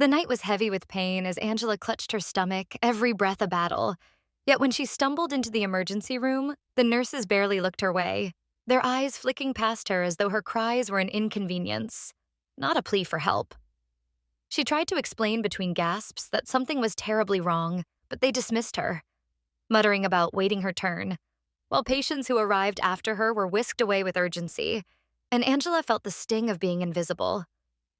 The night was heavy with pain as Angela clutched her stomach, every breath a battle. Yet when she stumbled into the emergency room, the nurses barely looked her way, their eyes flicking past her as though her cries were an inconvenience, not a plea for help. She tried to explain between gasps that something was terribly wrong, but they dismissed her, muttering about waiting her turn, while patients who arrived after her were whisked away with urgency, and Angela felt the sting of being invisible.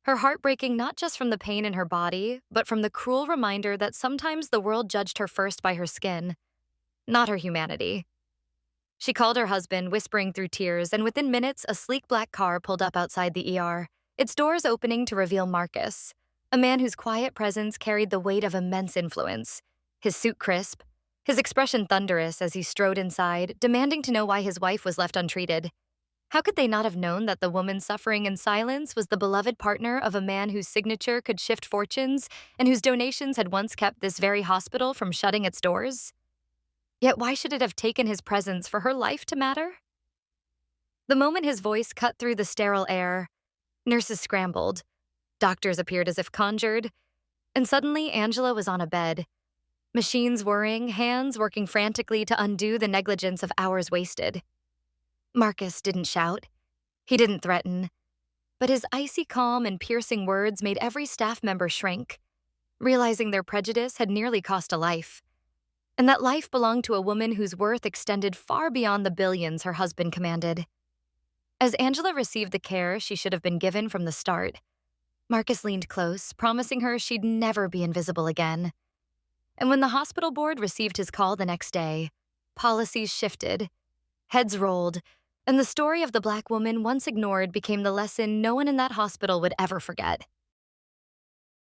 Her heart breaking not just from the pain in her body, but from the cruel reminder that sometimes the world judged her first by her skin, not her humanity. She called her husband, whispering through tears, and within minutes, a sleek black car pulled up outside the ER, its doors opening to reveal Marcus, a man whose quiet presence carried the weight of immense influence. His suit crisp, his expression thunderous as he strode inside, demanding to know why his wife was left untreated. How could they not have known that the woman suffering in silence was the beloved partner of a man whose signature could shift fortunes and whose donations had once kept this very hospital from shutting its doors? Yet why should it have taken his presence for her life to matter? The moment his voice cut through the sterile air, nurses scrambled, doctors appeared as if conjured, and suddenly Angela was on a bed, machines whirring, hands working frantically to undo the negligence of hours wasted. Marcus didn't shout. He didn't threaten. But his icy calm and piercing words made every staff member shrink, realizing their prejudice had nearly cost a life, and that life belonged to a woman whose worth extended far beyond the billions her husband commanded. As Angela received the care she should have been given from the start, Marcus leaned close, promising her she'd never be invisible again. And when the hospital board received his call the next day, policies shifted, heads rolled, and the story of the Black woman once ignored became the lesson no one in that hospital would ever forget.